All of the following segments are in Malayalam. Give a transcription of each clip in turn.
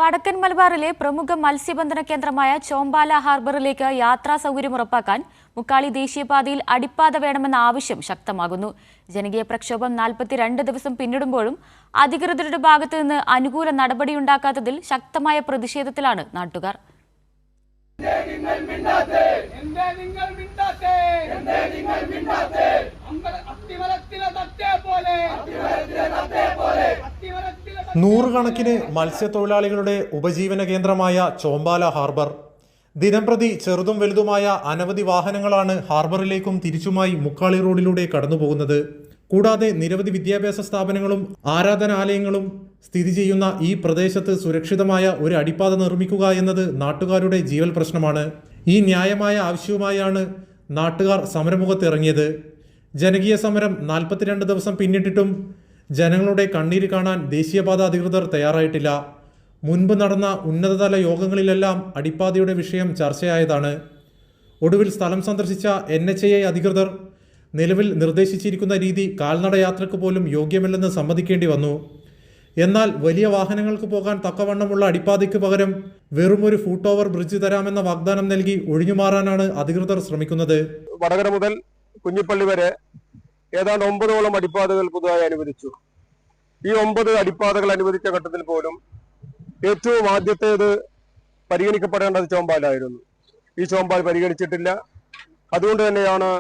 വടക്കൻ മലബാറിലെ പ്രമുഖ മത്സ്യബന്ധന കേന്ദ്രമായ ചോമ്പാല ഹാർബറിലേക്ക് യാത്രാ സൗകര്യം ഉറപ്പാക്കാൻ മുക്കാളി ദേശീയപാതയിൽ അടിപ്പാത വേണമെന്ന ആവശ്യം ശക്തമാകുന്നു. ജനകീയ പ്രക്ഷോഭം 42 ദിവസം പിന്നിടുമ്പോഴും അധികൃതരുടെ ഭാഗത്തു നിന്ന് അനുകൂല നടപടിയുണ്ടാക്കാത്തതിൽ ശക്തമായ പ്രതിഷേധത്തിലാണ് നാട്ടുകാർ. നൂറുകണക്കിന് മത്സ്യത്തൊഴിലാളികളുടെ ഉപജീവന കേന്ദ്രമായ ചോമ്പാല ഹാർബർ. ദിനംപ്രതി ചെറുതും വലുതുമായ അനവധി വാഹനങ്ങളാണ് ഹാർബറിലേക്കും തിരിച്ചുമായി മുക്കാളി റോഡിലൂടെ കടന്നുപോകുന്നത്. കൂടാതെ നിരവധി വിദ്യാഭ്യാസ സ്ഥാപനങ്ങളും ആരാധനാലയങ്ങളും സ്ഥിതി ചെയ്യുന്ന ഈ പ്രദേശത്ത് സുരക്ഷിതമായ ഒരു അടിപ്പാത നിർമ്മിക്കുക എന്നത് നാട്ടുകാരുടെ ജീവൽ പ്രശ്നമാണ്. ഈ ന്യായമായ ആവശ്യവുമായാണ് നാട്ടുകാർ സമരമുഖത്തിറങ്ങിയത്. ജനകീയ സമരം 42 ദിവസം പിന്നിട്ടിട്ടും ജനങ്ങളുടെ കണ്ണീര് കാണാൻ ദേശീയപാത അധികൃതർ തയ്യാറായിട്ടില്ല. മുൻപ് നടന്ന ഉന്നതതല യോഗങ്ങളിലെല്ലാം അടിപ്പാതയുടെ വിഷയം ചർച്ചയായതാണ്. ഒടുവിൽ സ്ഥലം സന്ദർശിച്ച NHAI അധികൃതർ നിലവിൽ നിർദ്ദേശിച്ചിരിക്കുന്ന രീതി കാൽനട യാത്രയ്ക്ക് പോലും യോഗ്യമല്ലെന്ന് സമ്മതിക്കേണ്ടി വന്നു. എന്നാൽ വലിയ വാഹനങ്ങൾക്ക് പോകാൻ തക്കവണ്ണമുള്ള അടിപ്പാതയ്ക്ക് പകരം വെറും ഒരു ഫുട് ഓവർ ബ്രിഡ്ജ് തരാമെന്ന വാഗ്ദാനം നൽകി ഒഴിഞ്ഞുമാറാനാണ് അധികൃതർ ശ്രമിക്കുന്നത്. വടകര മുതൽ കുഞ്ഞിപ്പള്ളി വരെ ഏതാണ്ട് 9ഓളം അടിപ്പാതകൾ പുതുതായി അനുവദിച്ചു. ഈ 9 അടിപ്പാതകൾ അനുവദിച്ച ഘട്ടത്തിൽ പോലും ഏറ്റവും ആദ്യത്തേത് പരിഗണിക്കപ്പെടേണ്ടത് ചോമ്പാലായിരുന്നു. ഈ ചോമ്പാൽ പരിഗണിച്ചിട്ടില്ല. അതുകൊണ്ട് തന്നെയാണ്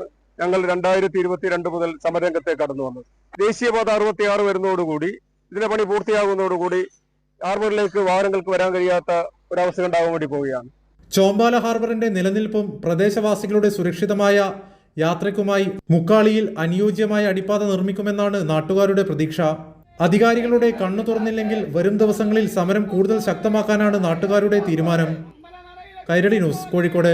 ഞങ്ങൾ 2022 മുതൽ സമരരംഗത്തെ കടന്നു വന്നത്. ദേശീയപാത 66 വരുന്നതോടുകൂടി ഇതിന്റെ പണി പൂർത്തിയാകുന്നതോടുകൂടി ഹാർബറിലേക്ക് വാഹനങ്ങൾക്ക് വരാൻ കഴിയാത്ത ഒരവസ്ഥ ഉണ്ടാകാൻ വേണ്ടി പോവുകയാണ്. ചോമ്പാല ഹാർബറിന്റെ നിലനിൽപ്പും പ്രദേശവാസികളുടെ സുരക്ഷിതമായ യാത്രയ്ക്കുമായി മുക്കാളിയിൽ അനുയോജ്യമായ അടിപ്പാത നിർമ്മിക്കുമെന്നാണ് നാട്ടുകാരുടെ പ്രതീക്ഷ. അധികാരികളുടെ കണ്ണു തുറന്നില്ലെങ്കിൽ വരും ദിവസങ്ങളിൽ സമരം കൂടുതൽ ശക്തമാക്കാനാണ് നാട്ടുകാരുടെ തീരുമാനം. കൈരളി ന്യൂസ്, കോഴിക്കോട്.